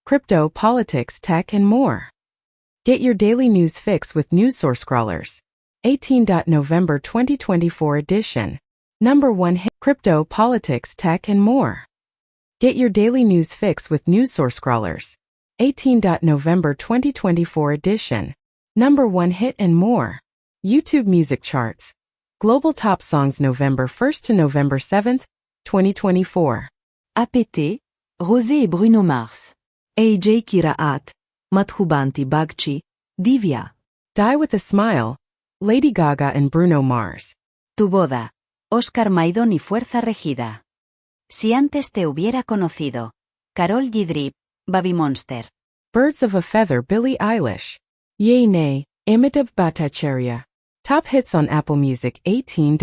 crypto, politics, tech, and more. Get your daily news fix with NewsSource Scrollers. 18. November 2024 edition. Number 1 hit: crypto, politics, tech, and more. Get your daily news fix with NewsSource Scrollers. 18. November 2024 edition. Number 1 hit and more. YouTube music charts. Global top songs November 1st to November 7th, 2024. APT, Rosé et Bruno Mars. AJ Kiraat, Madhubanti Bagchi, Divya. Die with a Smile, Lady Gaga and Bruno Mars. Tu boda, Oscar Maidon y Fuerza Regida. Si antes te hubiera conocido. Karol G. Drip, Baby Monster. Birds of a Feather, Billie Eilish. Yay Nay, Amitav Bhattacharya. Top hits on Apple Music. 18.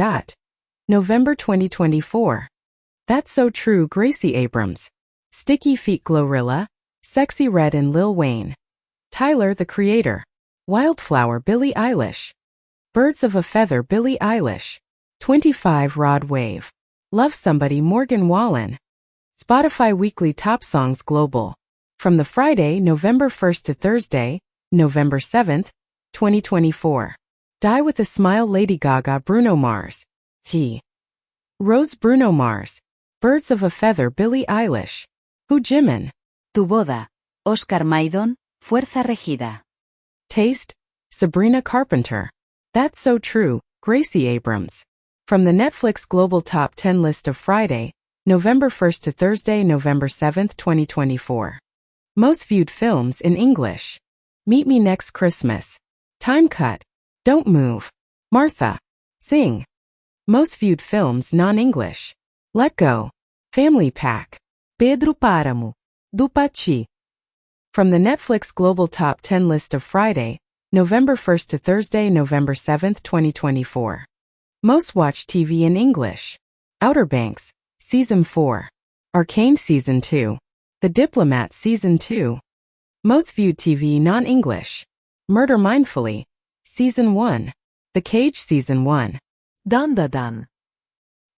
November 2024. That's So True, Gracie Abrams. Sticky Feet, Glorilla. Sexy Red and Lil Wayne. Tyler, the Creator. Wildflower, Billie Eilish. Birds of a Feather, Billie Eilish. 25. Rod Wave. Love Somebody, Morgan Wallen. Spotify Weekly Top Songs Global. From the Friday, November 1st to Thursday, November 7th, 2024. Die with a Smile, Lady Gaga, Bruno Mars. Rose, Bruno Mars. Birds of a Feather, Billie Eilish. Hu Jimin. Tu boda, Oscar Maidon, Fuerza Regida. Taste, Sabrina Carpenter. That's So True, Gracie Abrams. From the Netflix Global Top 10 list of Friday, November 1st to Thursday, November 7th, 2024. Most viewed films in English. Meet Me Next Christmas. Time Cut. Don't Move. Martha. Sing. Most viewed films non-English. Let Go. Family Pack. Pedro Páramo. Dupachi. From the Netflix Global Top 10 list of Friday, November 1st to Thursday, November 7th, 2024. Most watched TV in English. Outer Banks, Season 4. Arcane Season 2. The Diplomat Season 2. Most viewed TV non-English. Murder Mindfully, Season 1. The Cage Season 1. Dan Da Dan.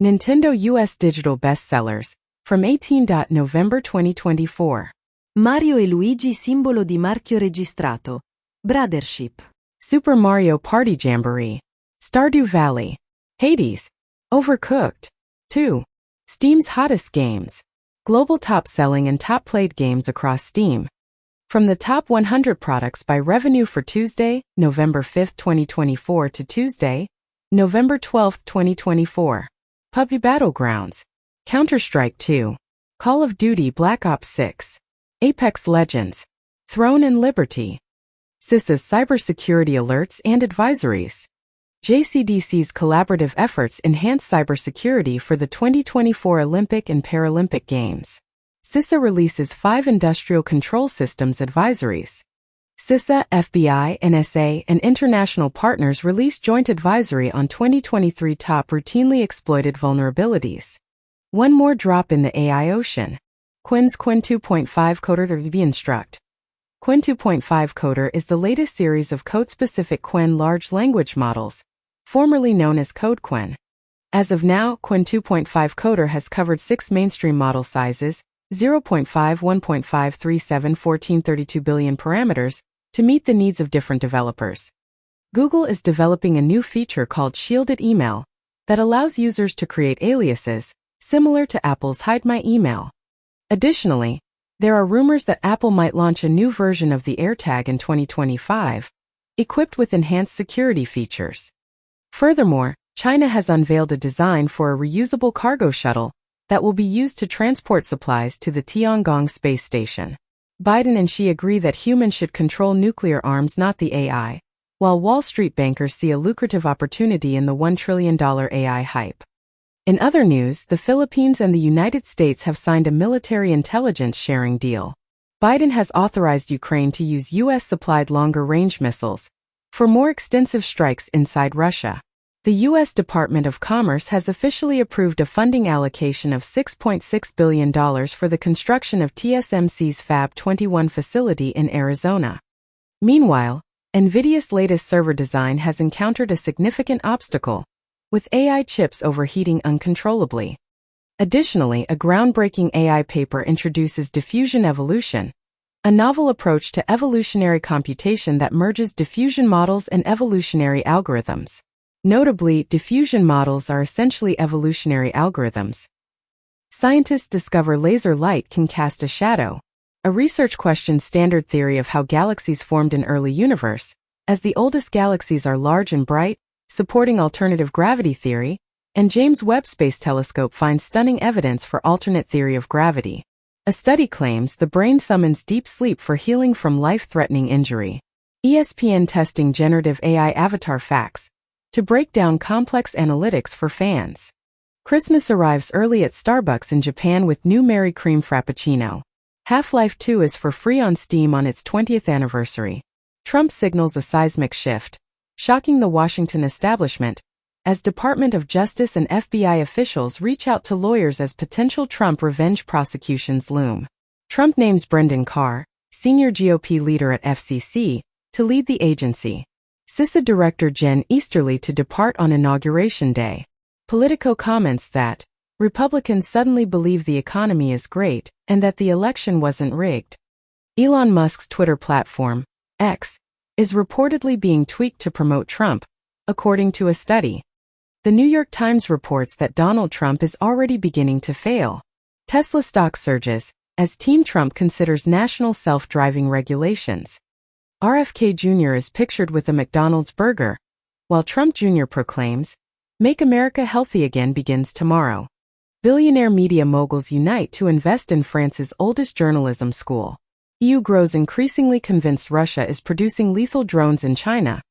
Nintendo US Digital Bestsellers, from 18. November 2024. Mario e Luigi simbolo di marchio registrato. Brothership. Super Mario Party Jamboree. Stardew Valley. Hades. Overcooked. 2. Steam's hottest games. Global top-selling and top-played games across Steam. From the top 100 products by revenue for Tuesday, November 5th, 2024 to Tuesday, November 12th, 2024. PUBG Battlegrounds. Counter-Strike 2. Call of Duty Black Ops 6. Apex Legends. Throne and Liberty. CISA's cybersecurity alerts and advisories. JCDC's collaborative efforts enhance cybersecurity for the 2024 Olympic and Paralympic Games. CISA releases 5 industrial control systems advisories. CISA, FBI, NSA, and international partners release joint advisory on 2023 top routinely exploited vulnerabilities. One more drop in the AI ocean. Quinn's Quinn 2.5 Coder to instruct. Quinn 2.5 Coder is the latest series of code-specific Quinn large language models, formerly known as CodeQuinn. As of now, Quinn 2.5 Coder has covered 6 mainstream model sizes, 0.5, 1.5, 3, 7, 14, 32 billion parameters, to meet the needs of different developers. Google is developing a new feature called Shielded Email that allows users to create aliases, similar to Apple's Hide My Email. Additionally, there are rumors that Apple might launch a new version of the AirTag in 2025, equipped with enhanced security features. Furthermore, China has unveiled a design for a reusable cargo shuttle that will be used to transport supplies to the Tiangong space station. Biden and Xi agree that humans should control nuclear arms, not the AI, while Wall Street bankers see a lucrative opportunity in the $1 trillion AI hype. In other news, the Philippines and the United States have signed a military intelligence sharing deal. Biden has authorized Ukraine to use U.S.-supplied longer-range missiles for more extensive strikes inside Russia. The U.S. Department of Commerce has officially approved a funding allocation of $6.6 billion for the construction of TSMC's Fab 21 facility in Arizona. Meanwhile, NVIDIA's latest server design has encountered a significant obstacle, with AI chips overheating uncontrollably. Additionally, a groundbreaking AI paper introduces diffusion evolution, a novel approach to evolutionary computation that merges diffusion models and evolutionary algorithms. Notably, diffusion models are essentially evolutionary algorithms. Scientists discover laser light can cast a shadow. A research questions standard theory of how galaxies formed in early universe, as the oldest galaxies are large and bright, supporting alternative gravity theory, and James Webb Space Telescope finds stunning evidence for alternate theory of gravity. A study claims the brain summons deep sleep for healing from life-threatening injury. ESPN testing generative AI avatar facts to break down complex analytics for fans. Christmas arrives early at Starbucks in Japan with new Mary Cream Frappuccino. Half-Life 2 is for free on Steam on its 20th anniversary. Trump signals a seismic shift, shocking the Washington establishment, as Department of Justice and FBI officials reach out to lawyers as potential Trump revenge prosecutions loom. Trump names Brendan Carr, senior GOP leader at FCC, to lead the agency. CISA Director Jen Easterly to depart on Inauguration Day. Politico comments that Republicans suddenly believe the economy is great and that the election wasn't rigged. Elon Musk's Twitter platform, X, is reportedly being tweaked to promote Trump, according to a study. The New York Times reports that Donald Trump is already beginning to fail. Tesla stock surges as Team Trump considers national self-driving regulations. RFK Jr. is pictured with a McDonald's burger, while Trump Jr. proclaims, "Make America Healthy Again begins tomorrow." Billionaire media moguls unite to invest in France's oldest journalism school. EU grows increasingly convinced Russia is producing lethal drones in China.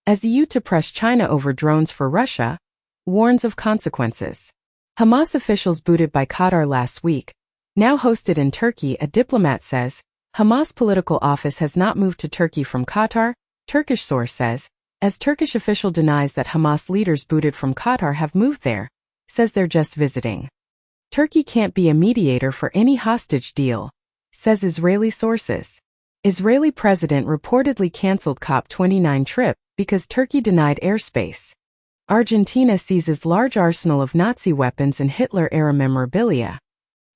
As EU to press China over drones for Russia, warns of consequences. Hamas officials booted by Qatar last week. Now hosted in Turkey, a diplomat says, Hamas political office has not moved to Turkey from Qatar, Turkish source says, as Turkish official denies that Hamas leaders booted from Qatar have moved there, says they're just visiting. Turkey can't be a mediator for any hostage deal, says Israeli sources. Israeli president reportedly cancelled COP29 trip because Turkey denied airspace. Argentina seizes large arsenal of Nazi weapons and Hitler-era memorabilia.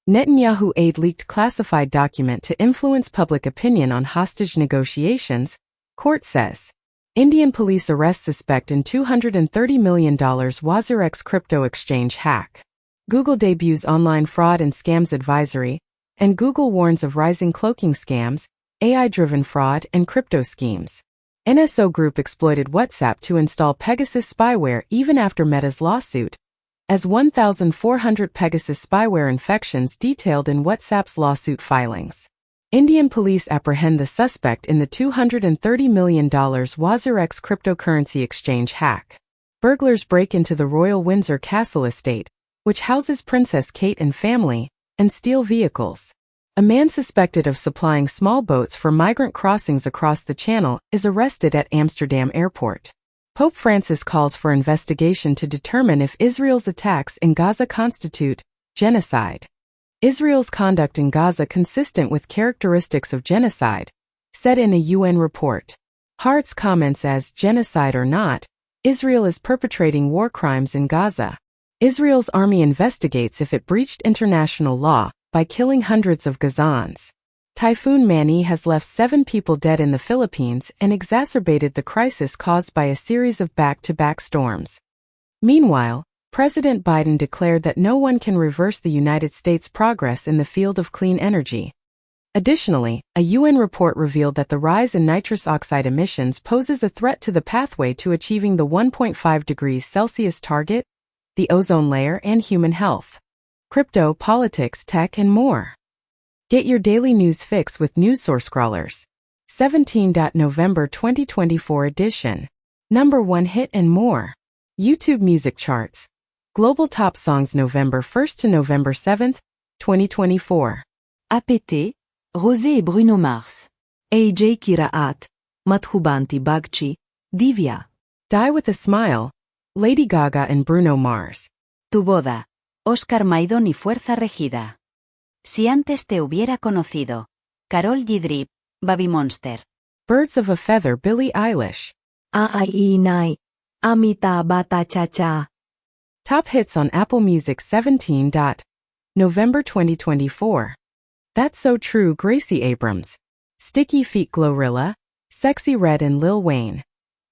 Netanyahu aide leaked classified document to influence public opinion on hostage negotiations, court says. Indian police arrest suspect in $230 million WazirX crypto exchange hack. Google debuts online fraud and scams advisory, and Google warns of rising cloaking scams, AI-driven fraud, and crypto schemes. NSO Group exploited WhatsApp to install Pegasus spyware even after Meta's lawsuit, as 1,400 Pegasus spyware infections detailed in WhatsApp's lawsuit filings. Indian police apprehend the suspect in the $230 million WazirX cryptocurrency exchange hack. Burglars break into the Royal Windsor Castle estate, which houses Princess Kate and family, and steal vehicles. A man suspected of supplying small boats for migrant crossings across the Channel is arrested at Amsterdam airport. Pope Francis calls for investigation to determine if Israel's attacks in Gaza constitute genocide. Israel's conduct in Gaza consistent with characteristics of genocide, said in a UN report. Hartz comments as genocide or not, Israel is perpetrating war crimes in Gaza. Israel's army investigates if it breached international law by killing hundreds of Gazans. Typhoon Mani has left 7 people dead in the Philippines and exacerbated the crisis caused by a series of back-to-back storms. Meanwhile, President Biden declared that no one can reverse the United States' progress in the field of clean energy. Additionally, a UN report revealed that the rise in nitrous oxide emissions poses a threat to the pathway to achieving the 1.5 degrees Celsius target, the ozone layer, and human health. Crypto, politics, tech, and more. Get your daily news fix with News Source Scrollers. 17. November 2024 edition. Number 1 hit and more. YouTube music charts. Global top songs November 1st to November 7th, 2024. APT, Rosé et Bruno Mars. AJ Kiraat, Madhubanti Bagchi, Divya. Die with a Smile, Lady Gaga and Bruno Mars. Tu boda, Oscar Maidón y Fuerza Regida. Si antes te hubiera conocido, Karol G. Baby Monster. Birds of a Feather, Billie Eilish. Nai, Amita Bata Cha Cha. Top hits on Apple Music 17. November 2024. That's So True, Gracie Abrams. Sticky Feet Glorilla, Sexy Red and Lil Wayne.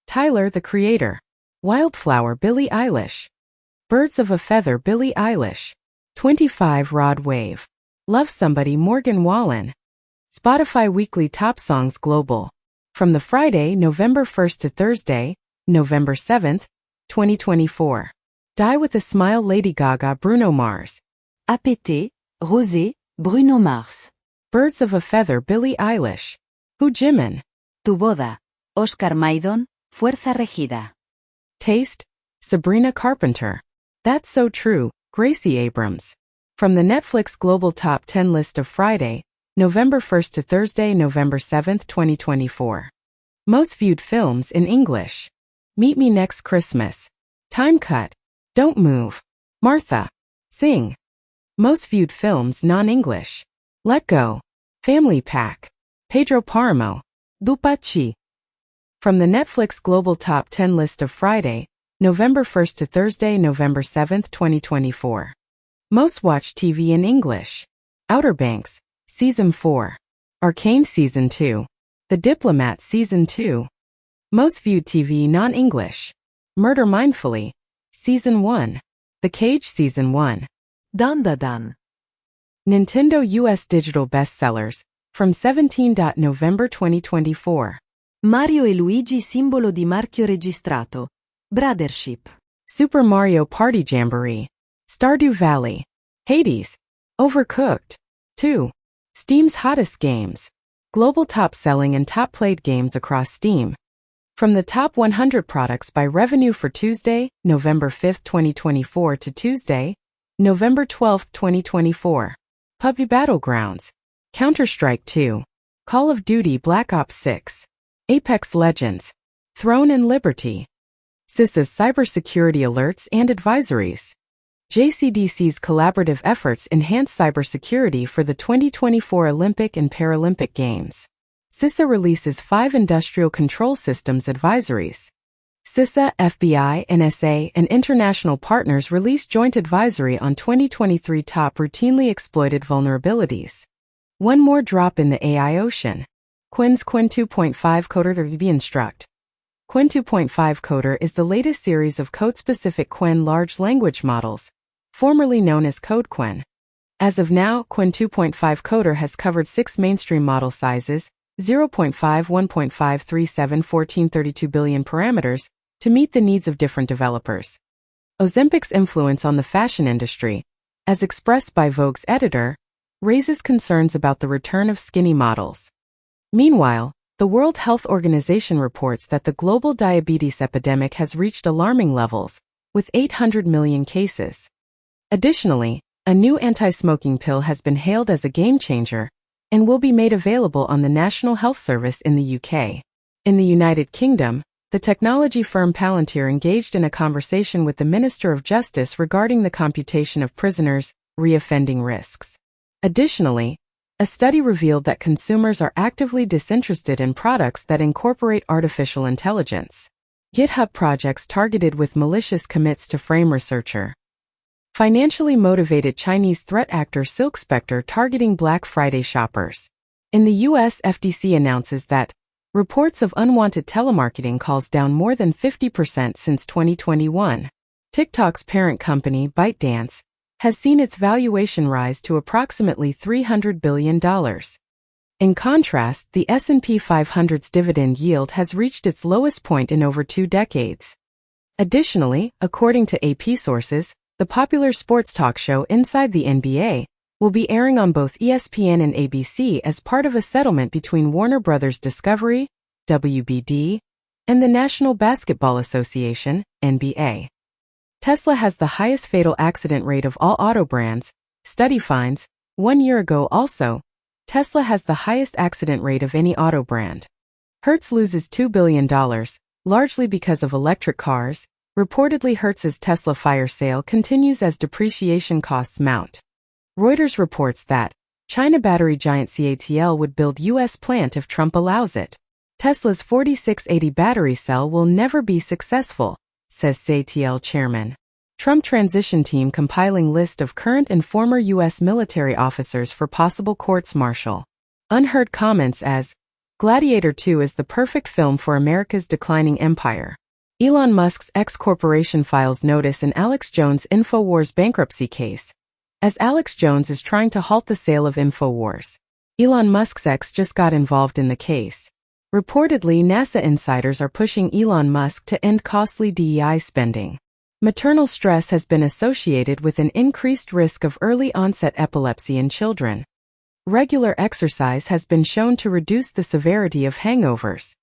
Tyler, the Creator. Wildflower, Billie Eilish. Birds of a Feather, Billie Eilish. 25 Rod Wave. Love Somebody, Morgan Wallen. Spotify Weekly Top Songs Global. From the Friday, November 1st to Thursday, November 7th, 2024. Die with a Smile, Lady Gaga, Bruno Mars. APT, Rosé, Bruno Mars. Birds of a Feather, Billie Eilish. Hu Jimin. Tu boda, Oscar Maidon, Fuerza Regida. Taste, Sabrina Carpenter. That's So True, Gracie Abrams. From the Netflix Global Top 10 list of Friday, November 1st to Thursday, November 7th, 2024. Most viewed films in English. Meet Me Next Christmas. Time Cut. Don't Move. Martha. Sing. Most viewed films non-English. Let Go. Family Pack. Pedro Paramo. Dupachi. From the Netflix Global Top 10 list of Friday, November 1st to Thursday, November 7th, 2024. Most watched TV in English. Outer Banks, Season 4. Arcane Season 2. The Diplomat Season 2. Most viewed TV non-English. Murder Mindfully, Season 1. The Cage Season 1. Dandadan. Nintendo US Digital Bestsellers, from 17. November 2024. Mario e Luigi simbolo di marchio registrato. Brothership. Super Mario Party Jamboree. Stardew Valley. Hades. Overcooked. 2. Steam's hottest games. Global top-selling and top-played games across Steam. From the top 100 products by revenue for Tuesday, November 5, 2024 to Tuesday, November 12, 2024. PUBG Battlegrounds. Counter-Strike 2. Call of Duty Black Ops 6. Apex Legends. Throne and Liberty. CISA's cybersecurity alerts and advisories. JCDC's collaborative efforts enhance cybersecurity for the 2024 Olympic and Paralympic Games. CISA releases 5 industrial control systems advisories. CISA, FBI, NSA, and international partners release joint advisory on 2023 top routinely exploited vulnerabilities. One more drop in the AI ocean. Quinn's Quinn 2.5 Coder to instruct. Quinn 2.5 Coder is the latest series of code-specific Quinn large language models, formerly known as CodeQuinn. As of now, Quinn 2.5 Coder has covered 6 mainstream model sizes, 0.5, 1.5, 37, 14, 32 billion parameters, to meet the needs of different developers. Ozempic's influence on the fashion industry, as expressed by Vogue's editor, raises concerns about the return of skinny models. Meanwhile, the World Health Organization reports that the global diabetes epidemic has reached alarming levels, with 800 million cases. Additionally, a new anti-smoking pill has been hailed as a game-changer and will be made available on the National Health Service in the UK. In the United Kingdom, the technology firm Palantir engaged in a conversation with the Minister of Justice regarding the computation of prisoners' reoffending risks. Additionally, a study revealed that consumers are actively disinterested in products that incorporate artificial intelligence. GitHub projects targeted with malicious commits to Frame researcher. Financially motivated Chinese threat actor Silk Spectre targeting Black Friday shoppers. In the US, FTC announces that reports of unwanted telemarketing calls down more than 50% since 2021. TikTok's parent company, ByteDance, has seen its valuation rise to approximately $300 billion. In contrast, the S&P 500's dividend yield has reached its lowest point in over 2 decades. Additionally, according to AP sources, the popular sports talk show Inside the NBA will be airing on both ESPN and ABC as part of a settlement between Warner Bros. Discovery, WBD, and the National Basketball Association, NBA. Tesla has the highest fatal accident rate of all auto brands, study finds. 1 year ago also, Tesla has the highest accident rate of any auto brand. Hertz loses $2 billion, largely because of electric cars. Reportedly, Hertz's Tesla fire sale continues as depreciation costs mount. Reuters reports that China battery giant CATL would build U.S. plant if Trump allows it. Tesla's 4680 battery cell will never be successful, says CATL chairman. Trump transition team compiling list of current and former U.S. military officers for possible courts-martial. Unheard comments as, Gladiator 2 is the perfect film for America's declining empire. Elon Musk's X-Corporation files notice in Alex Jones' InfoWars bankruptcy case. As Alex Jones is trying to halt the sale of InfoWars, Elon Musk's ex just got involved in the case. Reportedly, NASA insiders are pushing Elon Musk to end costly DEI spending. Maternal stress has been associated with an increased risk of early-onset epilepsy in children. Regular exercise has been shown to reduce the severity of hangovers.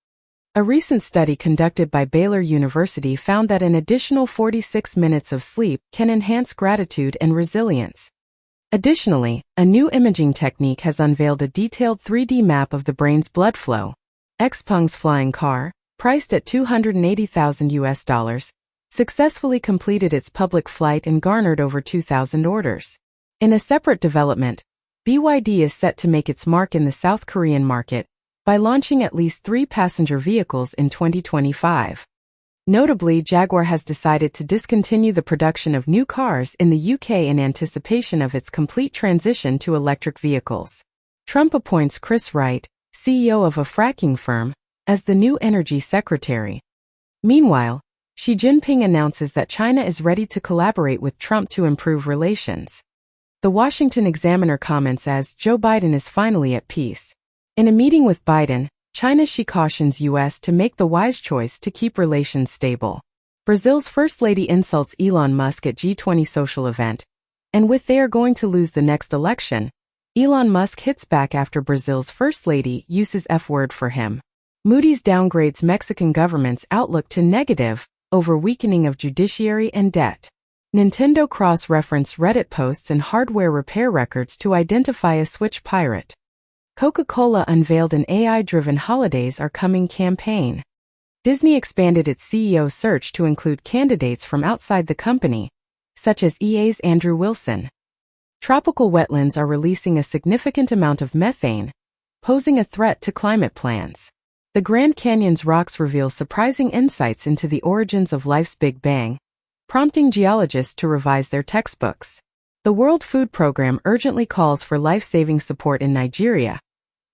A recent study conducted by Baylor University found that an additional 46 minutes of sleep can enhance gratitude and resilience. Additionally, a new imaging technique has unveiled a detailed 3D map of the brain's blood flow. Xpeng's flying car, priced at $280,000, successfully completed its public flight and garnered over 2,000 orders. In a separate development, BYD is set to make its mark in the South Korean market by launching at least 3 passenger vehicles in 2025. Notably, Jaguar has decided to discontinue the production of new cars in the UK in anticipation of its complete transition to electric vehicles. Trump appoints Chris Wright, CEO of a fracking firm, as the new energy secretary. Meanwhile, Xi Jinping announces that China is ready to collaborate with Trump to improve relations. The Washington Examiner comments as, Joe Biden is finally at peace. In a meeting with Biden, China Xi cautions U.S. to make the wise choice to keep relations stable. Brazil's First Lady insults Elon Musk at G20 social event, and with they are going to lose the next election, Elon Musk hits back after Brazil's First Lady uses F-word for him. Moody's downgrades Mexican government's outlook to negative over weakening of judiciary and debt. Nintendo cross-referenced Reddit posts and hardware repair records to identify a Switch pirate. Coca-Cola unveiled an AI-driven Holidays Are Coming campaign. Disney expanded its CEO search to include candidates from outside the company, such as EA's Andrew Wilson. Tropical wetlands are releasing a significant amount of methane, posing a threat to climate plans. The Grand Canyon's rocks reveal surprising insights into the origins of life's Big Bang, prompting geologists to revise their textbooks. The World Food Programme urgently calls for life-saving support in Nigeria,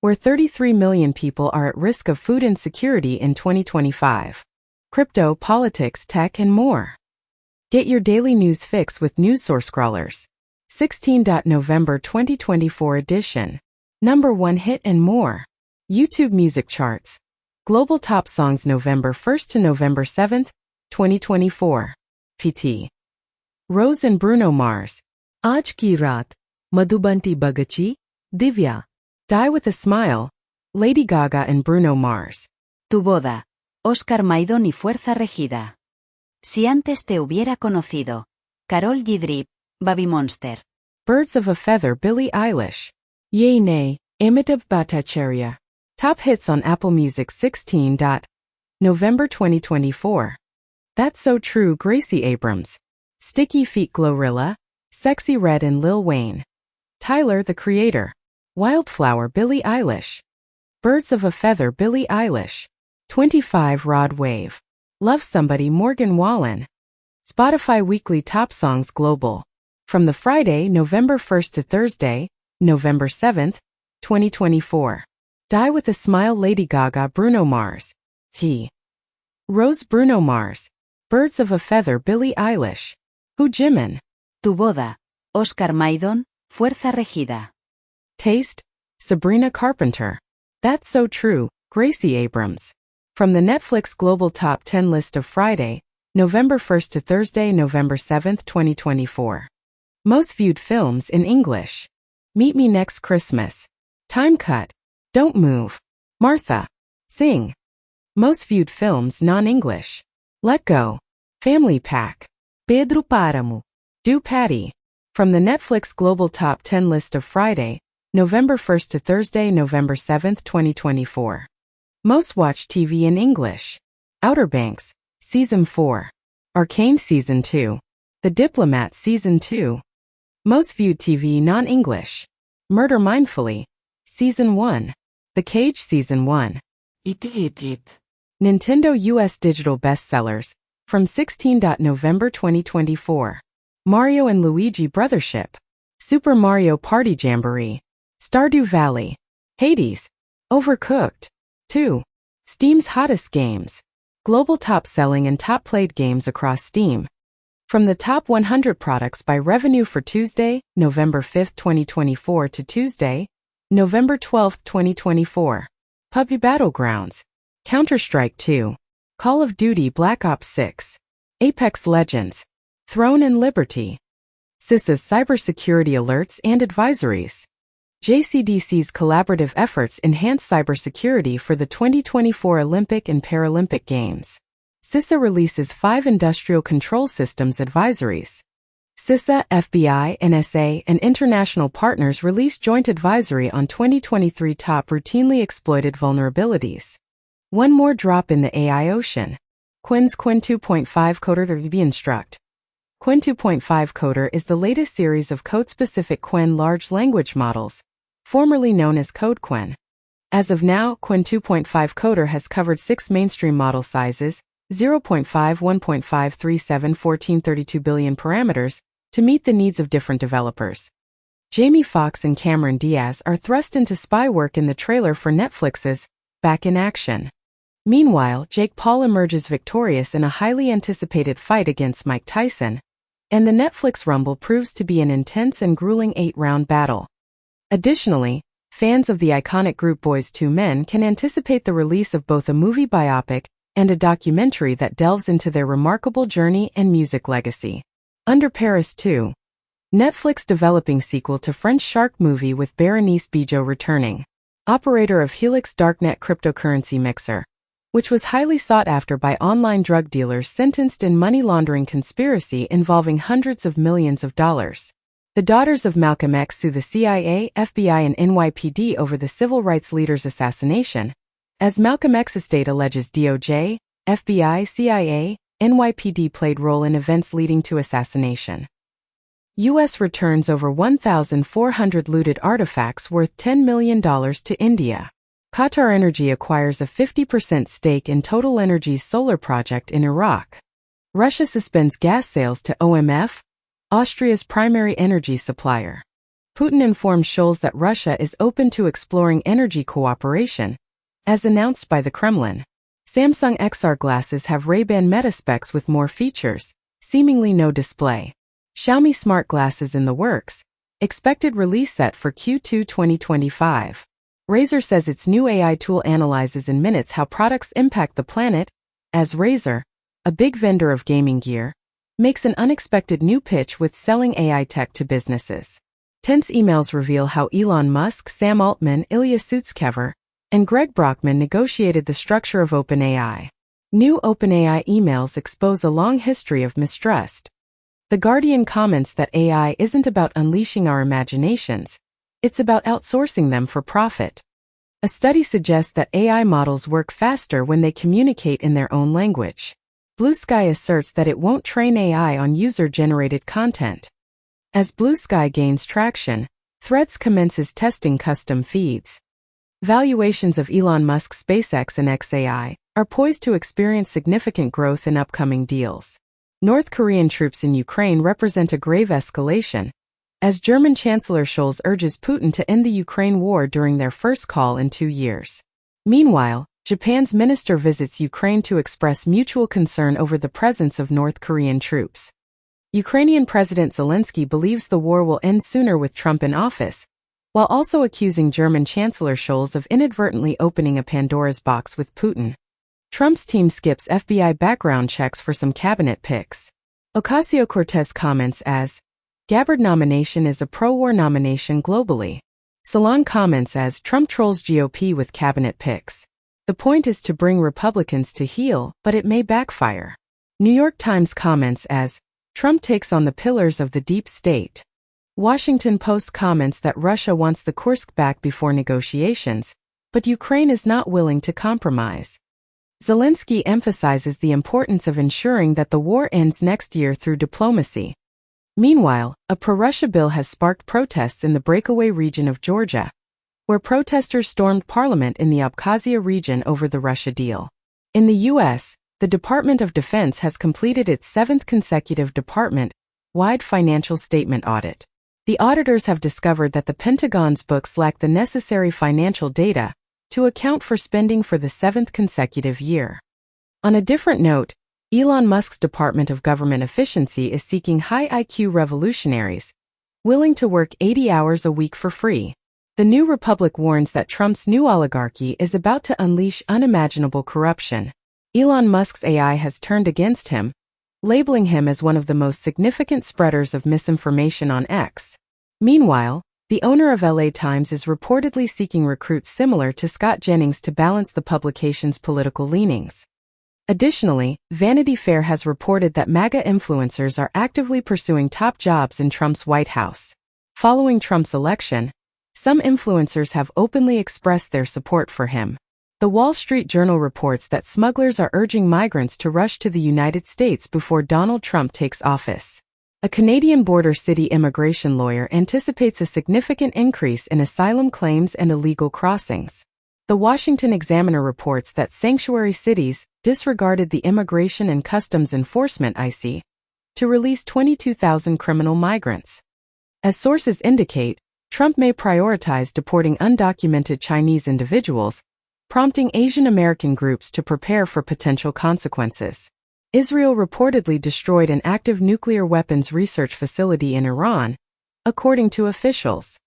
where 33 million people are at risk of food insecurity in 2025. Crypto, politics, tech, and more. Get your daily news fix with NewsSource Scrollers. 16. November 2024 edition. Number 1 hit and more. YouTube music charts. Global top songs November 1st to November 7th, 2024. PT. Rose and Bruno Mars. Aaj ki raat. Madhubanti Bagachi. Divya. Die with a Smile. Lady Gaga and Bruno Mars. Tu boda. Oscar Maidón y Fuerza Regida. Si antes te hubiera conocido. Karol G. Baby Monster. Birds of a Feather Billie Eilish. Yay Nay, Amitabh Bhattacharya. Top hits on Apple Music 16. November 2024. That's So True Gracie Abrams. Sticky Feet Glorilla. Sexy Red and Lil Wayne. Tyler the Creator. Wildflower Billie Eilish. Birds of a Feather Billie Eilish. 25 Rod Wave. Love Somebody Morgan Wallen. Spotify Weekly Top Songs Global. From the Friday, November 1st to Thursday, November 7th, 2024. Die with a Smile Lady Gaga Bruno Mars. He. Rose Bruno Mars. Birds of a Feather Billie Eilish. Hu Jimin. Tu boda. Oscar Maidón, Fuerza Regida. Taste. Sabrina Carpenter. That's So True, Gracie Abrams. From the Netflix Global Top 10 list of Friday, November 1st to Thursday, November 7th, 2024. Most viewed films in English. Meet Me Next Christmas. Time Cut. Don't Move. Martha. Sing. Most viewed films non-English. Let Go. Family Pack. Pedro Páramo. Do Patty. From the Netflix Global Top 10 list of Friday, November 1st to Thursday, November 7th, 2024. Most watched TV in English. Outer Banks, Season 4. Arcane Season 2. The Diplomat Season 2. Most viewed TV non-English. Murder Mindfully, Season 1. The Cage Season 1. Nintendo US Digital Bestsellers, from 16. November 2024. Mario and Luigi Brothership. Super Mario Party Jamboree. Stardew Valley. Hades. Overcooked. 2. Steam's hottest games. Global top-selling and top-played games across Steam. From the top 100 products by revenue for Tuesday, November 5, 2024 to Tuesday, November 12, 2024. PUBG Battlegrounds. Counter-Strike 2. Call of Duty Black Ops 6. Apex Legends. Throne and Liberty. CISA's cybersecurity alerts and advisories. JCDC's collaborative efforts enhance cybersecurity for the 2024 Olympic and Paralympic Games. CISA releases 5 industrial control systems advisories. CISA, FBI, NSA, and international partners release joint advisory on 2023 top routinely exploited vulnerabilities. One more drop in the AI ocean. Quinn's Quinn 2.5 Coder to instruct. Quinn 2.5 Coder is the latest series of code-specific Quinn large language models, formerly known as CodeQuinn. As of now, Quinn 2.5 Coder has covered 6 mainstream model sizes, 0.5, 1.5, 37, 14, 32 billion parameters, to meet the needs of different developers. Jamie Foxx and Cameron Diaz are thrust into spy work in the trailer for Netflix's Back in Action. Meanwhile, Jake Paul emerges victorious in a highly anticipated fight against Mike Tyson, and the Netflix Rumble proves to be an intense and grueling 8-round battle. Additionally, fans of the iconic group Boyz II Men can anticipate the release of both a movie biopic and a documentary that delves into their remarkable journey and music legacy. Under Paris 2. Netflix developing sequel to French shark movie with Bérénice Bejo returning. Operator of Helix Darknet cryptocurrency mixer, which was highly sought after by online drug dealers sentenced in money laundering conspiracy involving hundreds of millions of dollars. The daughters of Malcolm X sue the CIA, FBI, and NYPD over the civil rights leader's assassination, as Malcolm X estate alleges DOJ, FBI, CIA, NYPD played role in events leading to assassination. U.S. returns over 1,400 looted artifacts worth $10 million to India. Qatar Energy acquires a 50% stake in Total Energy's solar project in Iraq. Russia suspends gas sales to OMF, Austria's primary energy supplier. Putin informs Scholz that Russia is open to exploring energy cooperation, as announced by the Kremlin. Samsung XR glasses have Ray-Ban Meta specs with more features, seemingly no display. Xiaomi smart glasses in the works, expected release set for Q2 2025. Razer says its new AI tool analyzes in minutes how products impact the planet, as Razer, a big vendor of gaming gear, makes an unexpected new pitch with selling AI tech to businesses. Tense emails reveal how Elon Musk, Sam Altman, Ilya Sutskever, and Greg Brockman negotiated the structure of OpenAI. New OpenAI emails expose a long history of mistrust. The Guardian comments that AI isn't about unleashing our imaginations, it's about outsourcing them for profit. A study suggests that AI models work faster when they communicate in their own language. Blue Sky asserts that it won't train AI on user-generated content. As Blue Sky gains traction, Threads commences testing custom feeds. Valuations of Elon Musk's SpaceX and XAI are poised to experience significant growth in upcoming deals. North Korean troops in Ukraine represent a grave escalation, as German Chancellor Scholz urges Putin to end the Ukraine war during their first call in 2 years. Meanwhile, Japan's minister visits Ukraine to express mutual concern over the presence of North Korean troops. Ukrainian President Zelensky believes the war will end sooner with Trump in office, while also accusing German Chancellor Scholz of inadvertently opening a Pandora's box with Putin. Trump's team skips FBI background checks for some cabinet picks. Ocasio-Cortez comments as, Gabbard nomination is a pro-war nomination globally. Salon comments as Trump trolls GOP with cabinet picks. The point is to bring Republicans to heel, but it may backfire. New York Times comments as, Trump takes on the pillars of the deep state. Washington Post comments that Russia wants the Kursk back before negotiations, but Ukraine is not willing to compromise. Zelensky emphasizes the importance of ensuring that the war ends next year through diplomacy. Meanwhile, a pro-Russia bill has sparked protests in the breakaway region of Georgia, where protesters stormed parliament in the Abkhazia region over the Russia deal. In the U.S., the Department of Defense has completed its 7th consecutive department-wide financial statement audit. The auditors have discovered that the Pentagon's books lack the necessary financial data to account for spending for the 7th consecutive year. On a different note, Elon Musk's Department of Government Efficiency is seeking high IQ revolutionaries, willing to work 80 hours a week for free. The New Republic warns that Trump's new oligarchy is about to unleash unimaginable corruption. Elon Musk's AI has turned against him, labeling him as one of the most significant spreaders of misinformation on X. Meanwhile, the owner of LA Times is reportedly seeking recruits similar to Scott Jennings to balance the publication's political leanings. Additionally, Vanity Fair has reported that MAGA influencers are actively pursuing top jobs in Trump's White House. Following Trump's election, some influencers have openly expressed their support for him. The Wall Street Journal reports that smugglers are urging migrants to rush to the United States before Donald Trump takes office. A Canadian border city immigration lawyer anticipates a significant increase in asylum claims and illegal crossings. The Washington Examiner reports that sanctuary cities disregarded the Immigration and Customs Enforcement (ICE) to release 22,000 criminal migrants. As sources indicate, Trump may prioritize deporting undocumented Chinese individuals, prompting Asian American groups to prepare for potential consequences. Israel reportedly destroyed an active nuclear weapons research facility in Iran, according to officials.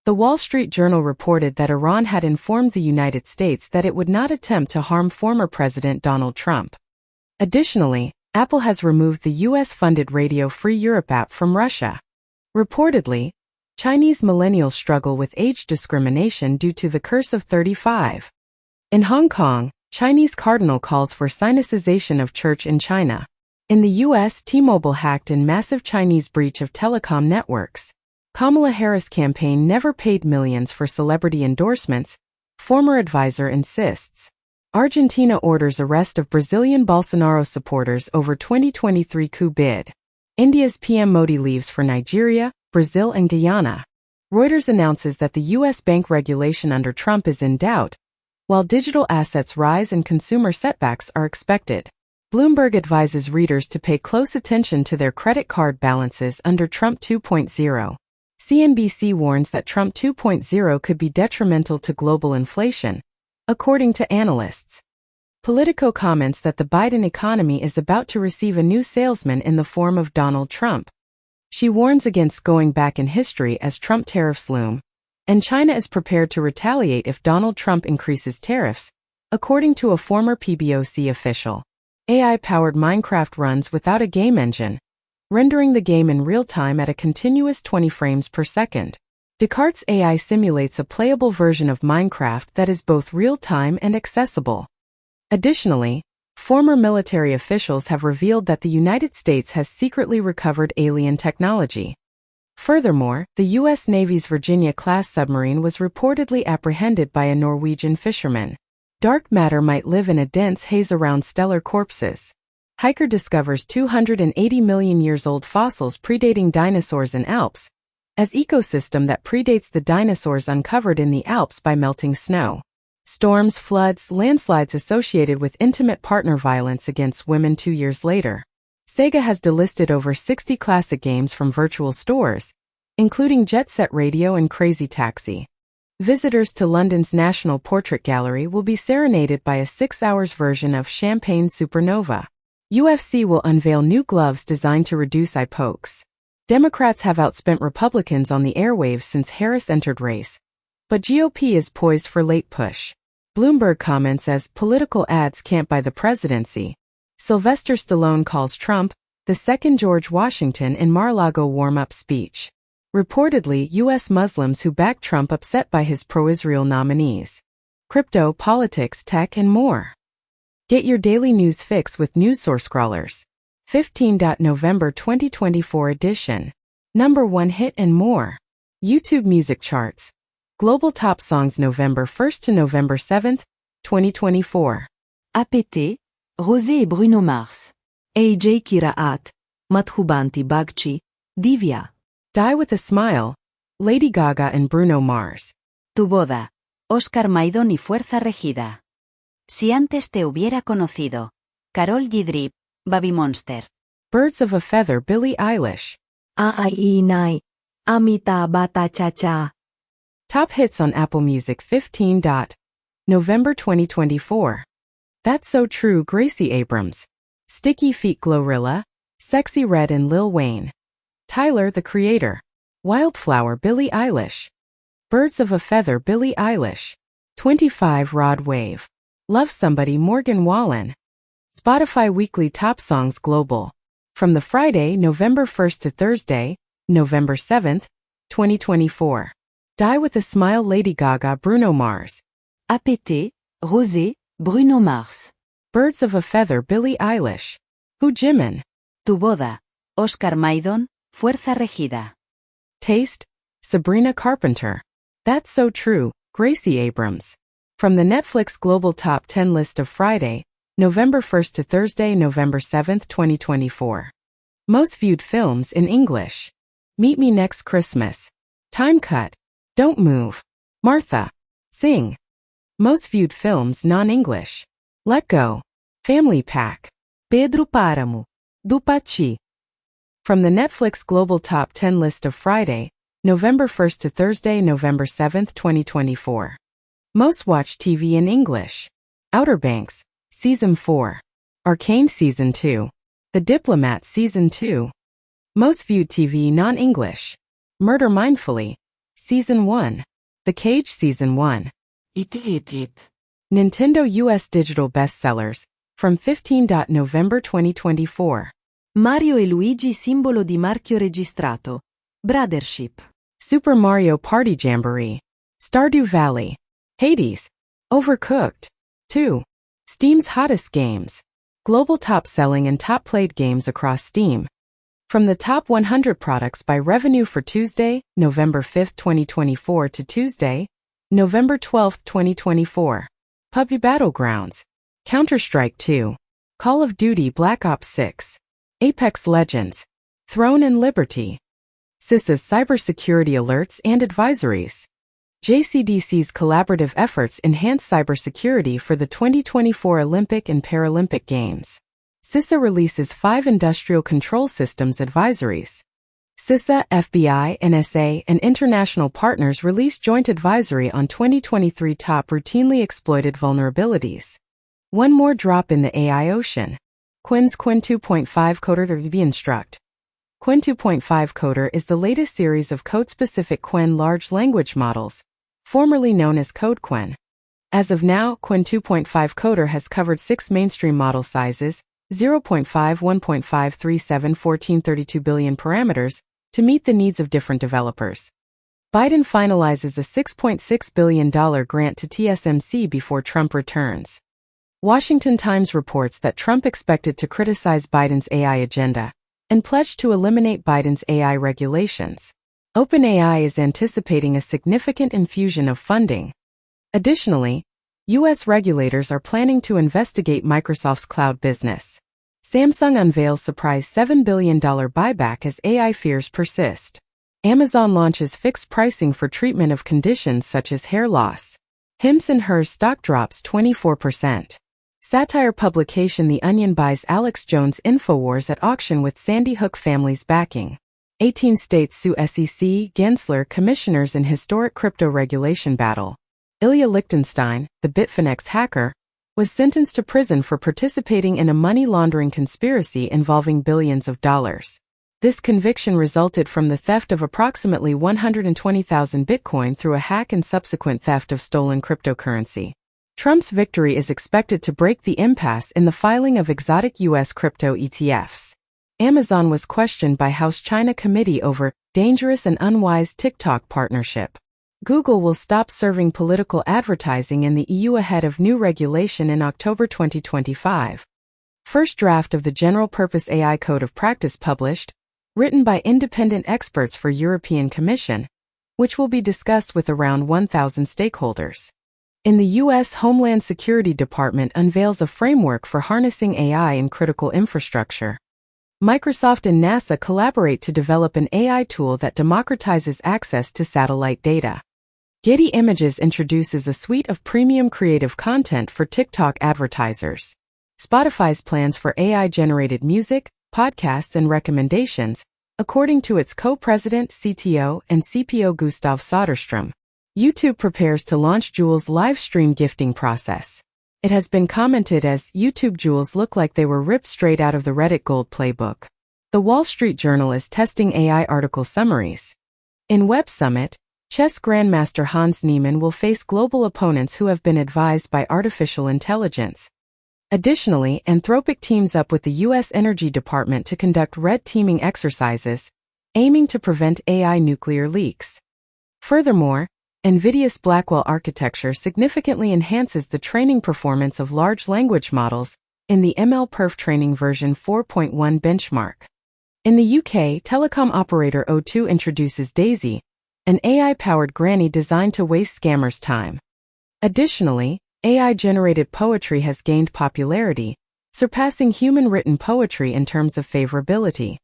The Wall Street Journal reported that Iran had informed the United States that it would not attempt to harm former President Donald Trump. Additionally, Apple has removed the US-funded Radio Free Europe app from Russia. Reportedly, Chinese millennials struggle with age discrimination due to the curse of 35. In Hong Kong, Chinese cardinal calls for sinicization of church in China. In the US, T-Mobile hacked in massive Chinese breach of telecom networks. Kamala Harris' campaign never paid millions for celebrity endorsements, former advisor insists. Argentina orders arrest of Brazilian Bolsonaro supporters over 2023 coup bid. India's PM Modi leaves for Nigeria, Brazil and Guyana. Reuters announces that the U.S. bank regulation under Trump is in doubt, while digital assets rise and consumer setbacks are expected. Bloomberg advises readers to pay close attention to their credit card balances under Trump 2.0. CNBC warns that Trump 2.0 could be detrimental to global inflation, according to analysts. Politico comments that the Biden economy is about to receive a new salesman in the form of Donald Trump. She warns against going back in history as Trump tariffs loom, and China is prepared to retaliate if Donald Trump increases tariffs, according to a former PBOC official. AI-powered Minecraft runs without a game engine, rendering the game in real time at a continuous 20 frames per second. Descartes' AI simulates a playable version of Minecraft that is both real-time and accessible. Additionally, former military officials have revealed that the United States has secretly recovered alien technology. Furthermore, the U.S. Navy's Virginia-class submarine was reportedly apprehended by a Norwegian fisherman. Dark matter might live in a dense haze around stellar corpses. Hiker discovers 280 million years old fossils predating dinosaurs in Alps, as ecosystem that predates the dinosaurs uncovered in the Alps by melting snow. Storms, floods, landslides associated with intimate partner violence against women 2 years later. Sega has delisted over 60 classic games from virtual stores, including Jet Set Radio and Crazy Taxi. Visitors to London's National Portrait Gallery will be serenaded by a 6-hour version of Champagne Supernova. UFC will unveil new gloves designed to reduce eye pokes. Democrats have outspent Republicans on the airwaves since Harris entered race, but GOP is poised for late push. Bloomberg comments as political ads can't buy the presidency. Sylvester Stallone calls Trump the second George Washington in Mar-a-Lago warm-up speech. Reportedly, U.S. Muslims who back Trump upset by his pro-Israel nominees. Crypto, politics, tech, and more. Get your daily news fix with NewsSource Scrollers. 15. November 2024 edition. Number 1 hit and more. YouTube music charts. Global top songs November 1st to November 7th, 2024. APT, Rosé et Bruno Mars. AJ Kiraat, Madhubanti Bagchi, Divya. Die with a Smile. Lady Gaga and Bruno Mars. Tu boda. Oscar Maidón y Fuerza Regida. Si antes te hubiera conocido. Karol G. Baby Monster. Birds of a Feather Billie Eilish. Ai Nai. Amitabha Cha-cha. Top hits on Apple Music 15. November 2024. That's So True, Gracie Abrams. Sticky Feet, Glorilla. Sexy Red and Lil Wayne. Tyler, the Creator. Wildflower, Billie Eilish. Birds of a Feather, Billie Eilish. 25 Rod Wave. Love Somebody, Morgan Wallen. Spotify Weekly Top Songs Global. From the Friday, November 1st to Thursday, November 7th, 2024. Die with a Smile, Lady Gaga, Bruno Mars. APT, Rosé, Bruno Mars. Birds of a Feather, Billie Eilish. Who Jimin. Tu boda, Oscar Maidon, Fuerza Regida. Taste, Sabrina Carpenter. That's So True, Gracie Abrams. From the Netflix Global Top 10 list of Friday, November 1st to Thursday, November 7th, 2024. Most viewed films in English. Meet Me Next Christmas. Time Cut. Don't Move. Martha. Sing. Most viewed films non-English. Let Go. Family Pack. Pedro Páramo. Dupachi. From the Netflix Global Top 10 list of Friday, November 1st to Thursday, November 7th, 2024. Most watched TV in English. Outer Banks, Season 4. Arcane Season 2. The Diplomat Season 2. Most viewed TV non-English. Murder Mindfully, Season 1. The Cage Season 1. Nintendo US Digital Bestsellers, from 15. November 2024. Mario e Luigi simbolo di marchio registrato. Brothership. Super Mario Party Jamboree. Stardew Valley. Hades. Overcooked. 2. Steam's hottest games. Global top-selling and top-played games across Steam. From the top 100 products by revenue for Tuesday, November 5, 2024 to Tuesday, November 12, 2024. PUBG Battlegrounds. Counter-Strike 2. Call of Duty Black Ops 6. Apex Legends. Throne and Liberty. CISA's cybersecurity alerts and advisories. JCDC's collaborative efforts enhance cybersecurity for the 2024 Olympic and Paralympic Games. CISA releases 5 industrial control systems advisories. CISA, FBI, NSA, and international partners release joint advisory on 2023 top routinely exploited vulnerabilities. One more drop in the AI ocean. Quinn's Quinn 2.5 Coder to Instruct. Quinn 2.5 Coder is the latest series of code-specific Quinn large language models, formerly known as CodeQuinn. As of now, Quinn 2.5 Coder has covered 6 mainstream model sizes, 0.5, 1.5, 3, 7, 14, 32 billion parameters, to meet the needs of different developers. Biden finalizes a $6.6 billion grant to TSMC before Trump returns. Washington Times reports that Trump expected to criticize Biden's AI agenda and pledged to eliminate Biden's AI regulations. OpenAI is anticipating a significant infusion of funding. Additionally, U.S. regulators are planning to investigate Microsoft's cloud business. Samsung unveils surprise $7 billion buyback as AI fears persist. Amazon launches fixed pricing for treatment of conditions such as hair loss. Hims and Hers stock drops 24%. Satire publication The Onion buys Alex Jones Infowars at auction with Sandy Hook family's backing. 18 states sue SEC, Gensler commissioners in historic crypto regulation battle. Ilya Lichtenstein, the Bitfinex hacker, was sentenced to prison for participating in a money laundering conspiracy involving billions of dollars. This conviction resulted from the theft of approximately 120,000 Bitcoin through a hack and subsequent theft of stolen cryptocurrency. Trump's victory is expected to break the impasse in the filing of exotic U.S. crypto ETFs. Amazon was questioned by House China Committee over dangerous and unwise TikTok partnership. Google will stop serving political advertising in the EU ahead of new regulation in October 2025. First draft of the General-Purpose AI Code of Practice published, written by independent experts for European Commission, which will be discussed with around 1,000 stakeholders. In the U.S. Homeland Security Department unveils a framework for harnessing AI in critical infrastructure. Microsoft and NASA collaborate to develop an AI tool that democratizes access to satellite data. Getty Images introduces a suite of premium creative content for TikTok advertisers. Spotify's plans for AI-generated music, podcasts, and recommendations, According to its co-president, CTO, and CPO Gustav Soderstrom, YouTube prepares to launch Jewel's live stream gifting process. It has been commented as YouTube Jewels look like they were ripped straight out of the Reddit Gold playbook. The Wall Street Journal is testing AI article summaries. In Web Summit, chess grandmaster Hans Niemann will face global opponents who have been advised by artificial intelligence. Additionally, Anthropic teams up with the U.S. Energy Department to conduct red teaming exercises, aiming to prevent AI nuclear leaks. Furthermore, NVIDIA's Blackwell architecture significantly enhances the training performance of large language models in the MLPerf training version 4.1 benchmark. In the UK, telecom operator O2 introduces Daisy, an AI-powered granny designed to waste scammers' time. Additionally, AI-generated poetry has gained popularity, surpassing human-written poetry in terms of favorability.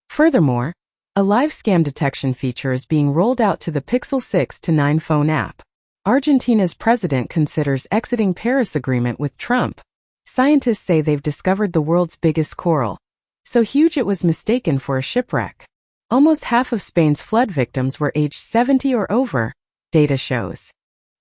Furthermore, a live scam detection feature is being rolled out to the Pixel 6 to 9 phone app. Argentina's president considers exiting Paris Agreement with Trump. Scientists say they've discovered the world's biggest coral, so huge it was mistaken for a shipwreck. Almost half of Spain's flood victims were aged 70 or over, data shows.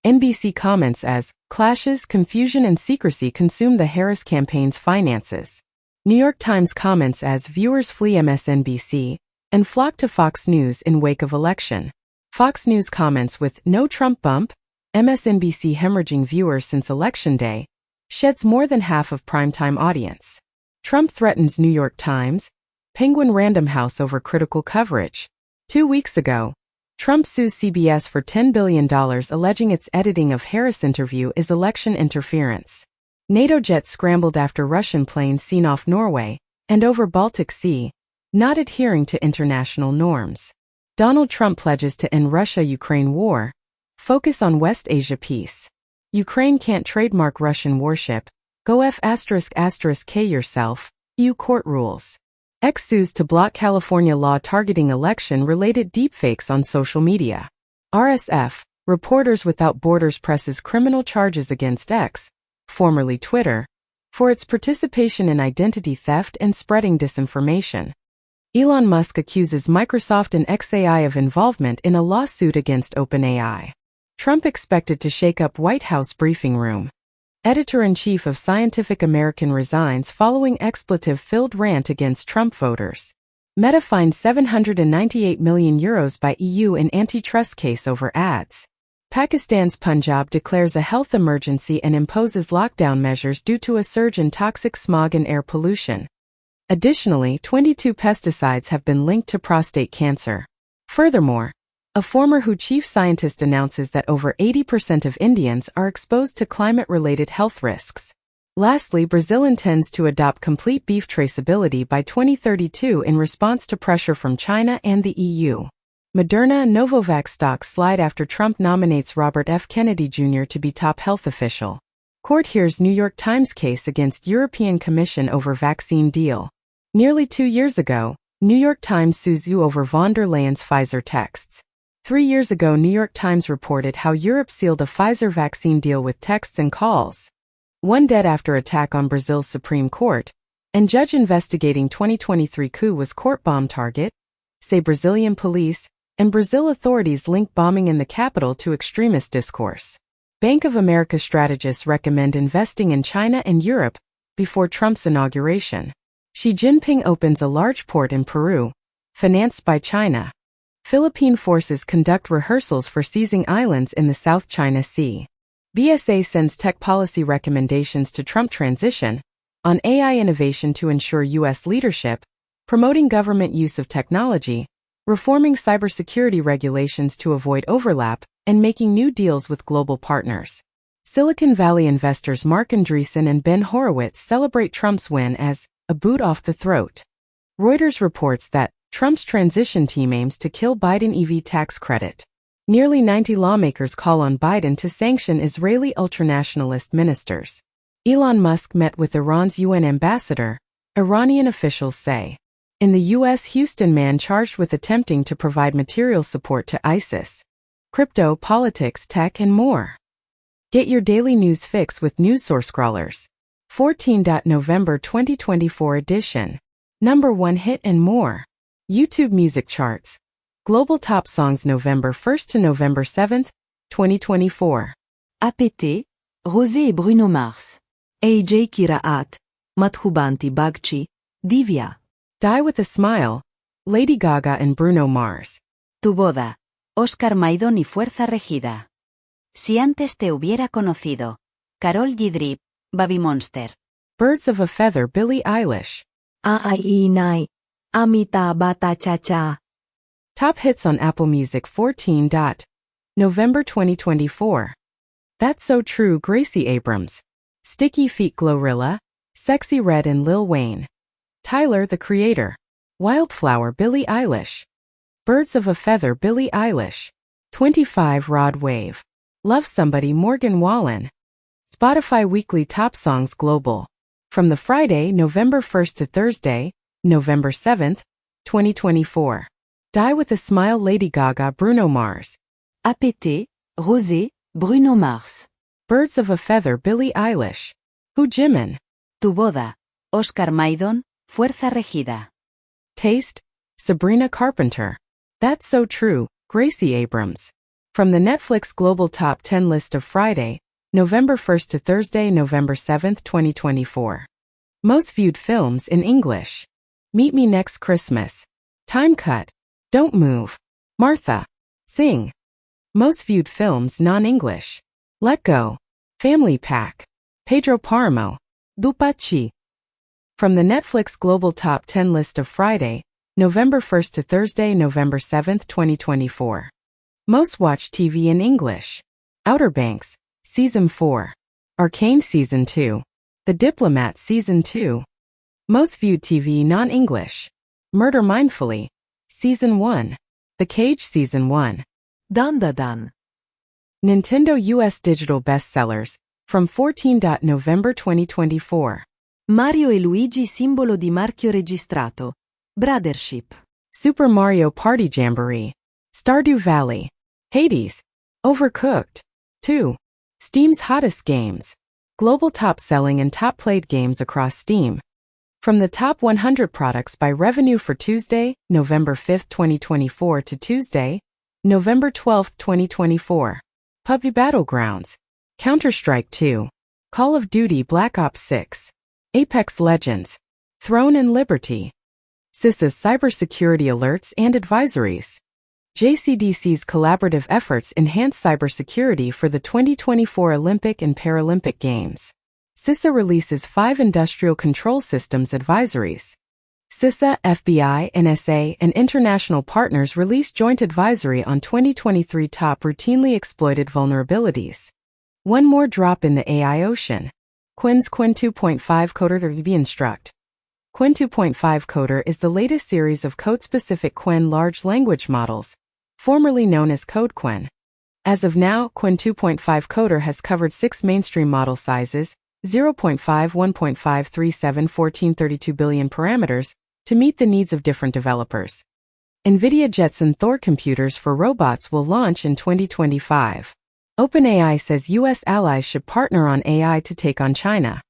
NBC comments as, clashes, confusion and secrecy consume the Harris campaign's finances. New York Times comments as viewers flee MSNBC and flock to Fox News in wake of election. Fox News comments with, no Trump bump, MSNBC hemorrhaging viewers since Election Day, sheds more than half of primetime audience. Trump threatens New York Times, Penguin Random House over critical coverage. 2 weeks ago, Trump sues CBS for $10 billion alleging its editing of Harris interview is election interference. NATO jets scrambled after Russian planes seen off Norway and over Baltic Sea, not adhering to international norms. Donald Trump pledges to end Russia-Ukraine war, focus on West Asia peace. Ukraine can't trademark Russian warship, go F***K yourself, EU court rules. X sues to block California law targeting election-related deepfakes on social media. RSF, Reporters Without Borders presses criminal charges against X, formerly Twitter, for its participation in identity theft and spreading disinformation. Elon Musk accuses Microsoft and xAI of involvement in a lawsuit against OpenAI. Trump expected to shake up White House briefing room. Editor-in-chief of Scientific American resigns following expletive-filled rant against Trump voters. Meta fined €798 million by EU in antitrust case over ads. Pakistan's Punjab declares a health emergency and imposes lockdown measures due to a surge in toxic smog and air pollution. Additionally, 22 pesticides have been linked to prostate cancer. Furthermore, a former WHO chief scientist announces that over 80% of Indians are exposed to climate-related health risks. Lastly, Brazil intends to adopt complete beef traceability by 2032 in response to pressure from China and the EU. Moderna and Novavax stocks slide after Trump nominates Robert F. Kennedy Jr. to be top health official. Court hears New York Times case against European Commission over vaccine deal. Nearly 2 years ago, New York Times sues EU over von der Leyen's Pfizer texts. 3 years ago, New York Times reported how Europe sealed a Pfizer vaccine deal with texts and calls. One dead after attack on Brazil's Supreme Court, and judge investigating 2023 coup was court bomb target, say Brazilian police, and Brazil authorities link bombing in the capital to extremist discourse. Bank of America strategists recommend investing in China and Europe before Trump's inauguration. Xi Jinping opens a large port in Peru, financed by China. Philippine forces conduct rehearsals for seizing islands in the South China Sea. BSA sends tech policy recommendations to Trump transition on AI innovation to ensure U.S. leadership, promoting government use of technology, reforming cybersecurity regulations to avoid overlap, and making new deals with global partners. Silicon Valley investors Mark Andreessen and Ben Horowitz celebrate Trump's win as a boot off the throat. Reuters reports that Trump's transition team aims to kill Biden EV tax credit. Nearly 90 lawmakers call on Biden to sanction Israeli ultranationalist ministers. Elon Musk met with Iran's UN ambassador, Iranian officials say. In the U.S., Houston man charged with attempting to provide material support to ISIS. Crypto, politics, tech, and more. Get your daily news fix with NewsSource Scrollers. 14. November 2024 edition. Number 1 hit and more. YouTube music charts. Global top songs November 1st to November 7th, 2024. APT, Rosé et Bruno Mars. AJ Kiraat, Madhubanti Bagchi, Divya. Die with a Smile, Lady Gaga and Bruno Mars. Tu boda, Oscar Maidon y Fuerza Regida. Si antes te hubiera conocido. Karol G. Baby Monster. Birds of a Feather Billie Eilish. Nai, Amita Bata Cha Cha. Top hits on Apple Music 14. November 2024. That's So True Gracie Abrams. Sticky Feet Glorilla, Sexy Red and Lil Wayne. Tyler the Creator. Wildflower Billie Eilish. Birds of a Feather Billie Eilish. 25 Rod Wave. Love Somebody Morgan Wallen. Spotify Weekly Top Songs Global. From the Friday, November 1st to Thursday, November 7th, 2024. Die with a Smile Lady Gaga Bruno Mars. APT, Rosé, Bruno Mars. Birds of a Feather Billie Eilish. Hu Jimin. Tu boda, Oscar Maidon, Fuerza Regida. Taste, Sabrina Carpenter. That's So True, Gracie Abrams. From the Netflix Global Top 10 list of Friday, November 1st to Thursday, November 7th, 2024. Most viewed films in English. Meet Me Next Christmas. Time Cut. Don't Move. Martha. Sing. Most viewed films non-English. Let Go. Family Pack. Pedro Paramo. Dupachi. From the Netflix Global Top 10 list of Friday, November 1st to Thursday, November 7th, 2024. Most watched TV in English. Outer Banks, Season 4. Arcane Season 2. The Diplomat Season 2. Most viewed TV non-English. Murder Mindfully, Season 1. The Cage Season 1. Dandadan. Nintendo US Digital Bestsellers, from 14. November 2024. Mario e Luigi simbolo di marchio registrato. Brothership. Super Mario Party Jamboree. Stardew Valley. Hades. Overcooked. 2. Steam's hottest games. Global top-selling and top-played games across Steam. From the top 100 products by revenue for Tuesday, November 5, 2024 to Tuesday, November 12, 2024. PUBG Battlegrounds. Counter-Strike 2. Call of Duty Black Ops 6. Apex Legends. Throne and Liberty. CISA's cybersecurity alerts and advisories. JCDC's collaborative efforts enhance cybersecurity for the 2024 Olympic and Paralympic Games. CISA releases 5 industrial control systems advisories. CISA, FBI, NSA, and international partners release joint advisory on 2023 top routinely exploited vulnerabilities. One more drop in the AI ocean. Quinn's Quinn 2.5 Coder to instruct. Quinn 2.5 Coder is the latest series of code-specific Quinn large language models, formerly known as CodeQuinn. As of now, Quinn 2.5 Coder has covered 6 mainstream model sizes, 0.5, 1.5, 37, 14, 32 billion parameters, to meet the needs of different developers. NVIDIA Jetson Thor computers for robots will launch in 2025. OpenAI says U.S. allies should partner on AI to take on China.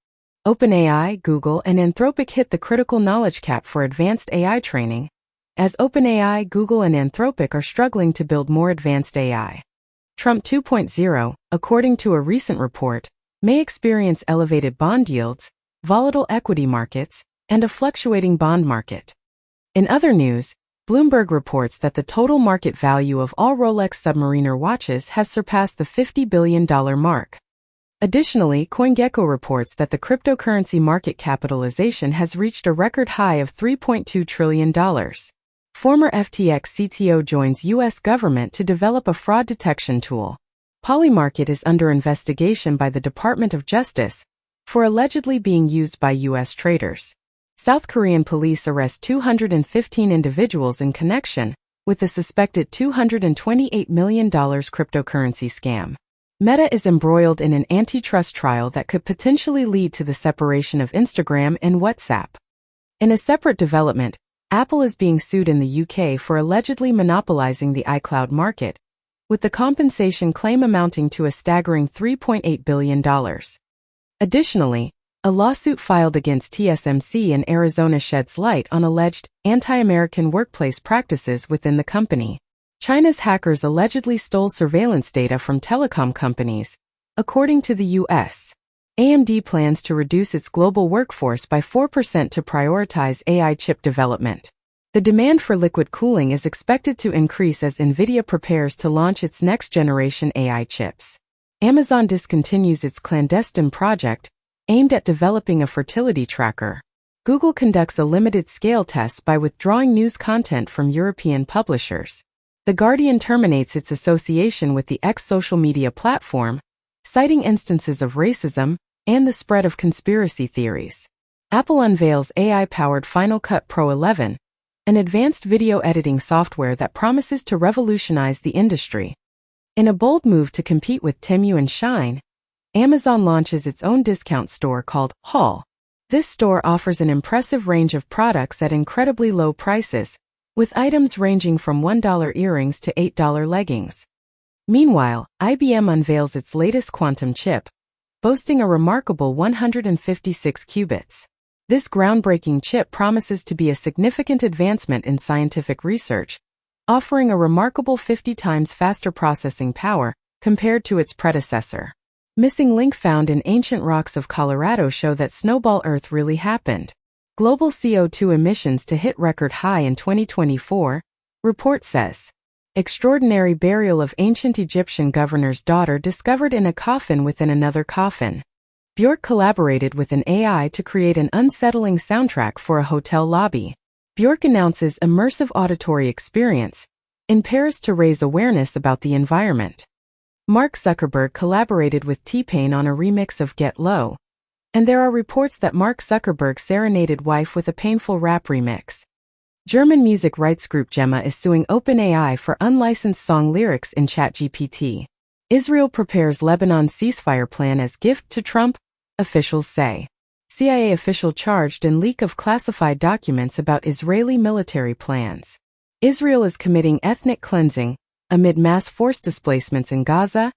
OpenAI, Google, and Anthropic hit the critical knowledge cap for advanced AI training, as OpenAI, Google, and Anthropic are struggling to build more advanced AI. Trump 2.0, according to a recent report, may experience elevated bond yields, volatile equity markets, and a fluctuating bond market. In other news, Bloomberg reports that the total market value of all Rolex Submariner watches has surpassed the $50 billion mark. Additionally, CoinGecko reports that the cryptocurrency market capitalization has reached a record high of $3.2 trillion. Former FTX CTO joins U.S. government to develop a fraud detection tool. Polymarket is under investigation by the Department of Justice for allegedly being used by U.S. traders. South Korean police arrest 215 individuals in connection with the suspected $228 million cryptocurrency scam. Meta is embroiled in an antitrust trial that could potentially lead to the separation of Instagram and WhatsApp. In a separate development, Apple is being sued in the UK for allegedly monopolizing the iCloud market, with the compensation claim amounting to a staggering $3.8 billion. Additionally, A lawsuit filed against TSMC in Arizona sheds light on alleged anti-American workplace practices within the company. China's hackers allegedly stole surveillance data from telecom companies. According to the U.S., AMD plans to reduce its global workforce by 4% to prioritize AI chip development. The demand for liquid cooling is expected to increase as NVIDIA prepares to launch its next-generation AI chips. Amazon discontinues its clandestine project, aimed at developing a fertility tracker. Google conducts a limited-scale test by withdrawing news content from European publishers. The Guardian terminates its association with the X social media platform, citing instances of racism and the spread of conspiracy theories. Apple unveils AI-powered Final Cut Pro 11, an advanced video editing software that promises to revolutionize the industry. In a bold move to compete with Temu and Shine, Amazon launches its own discount store called Haul. This store offers an impressive range of products at incredibly low prices, with items ranging from $1 earrings to $8 leggings. Meanwhile, IBM unveils its latest quantum chip, boasting a remarkable 156 qubits. This groundbreaking chip promises to be a significant advancement in scientific research, offering a remarkable 50 times faster processing power compared to its predecessor. Missing link found in ancient rocks of Colorado show that Snowball Earth really happened. Global CO2 emissions to hit record high in 2024, report says. Extraordinary burial of ancient Egyptian governor's daughter discovered in a coffin within another coffin. Björk collaborated with an AI to create an unsettling soundtrack for a hotel lobby. Björk announces immersive auditory experience in Paris to raise awareness about the environment. Mark Zuckerberg collaborated with T-Pain on a remix of Get Low, and there are reports that Mark Zuckerberg serenaded wife with a painful rap remix. German music rights group Gemma is suing OpenAI for unlicensed song lyrics in ChatGPT. Israel prepares Lebanon ceasefire plan as gift to Trump, officials say. CIA official charged in leak of classified documents about Israeli military plans. Israel is committing ethnic cleansing amid mass forced displacements in Gaza,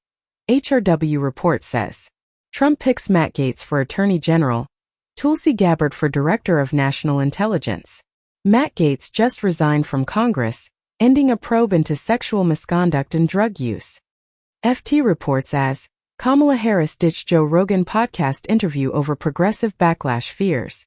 HRW report says. Trump picks Matt Gaetz for Attorney General, Tulsi Gabbard for Director of National Intelligence. Matt Gaetz just resigned from Congress, ending a probe into sexual misconduct and drug use. FT reports as Kamala Harris ditched Joe Rogan podcast interview over progressive backlash fears.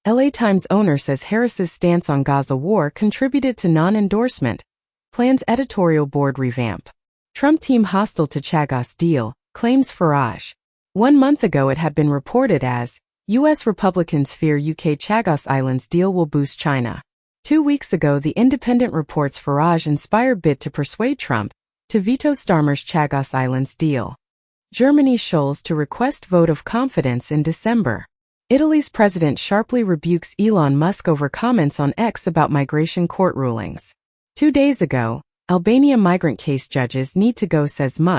LA Times owner says Harris's stance on Gaza war contributed to non-endorsement, plans editorial board revamp. Trump team hostile to Chagos deal, claims Farage. 1 month ago it had been reported as, U.S. Republicans fear UK Chagos Islands deal will boost China. 2 weeks ago The Independent reports Farage-inspired bid to persuade Trump to veto Starmer's Chagos Islands deal. Germany Scholz to request vote of confidence in December. Italy's president sharply rebukes Elon Musk over comments on X about migration court rulings. 2 days ago, Albania migrant case judges need to go, says Musk.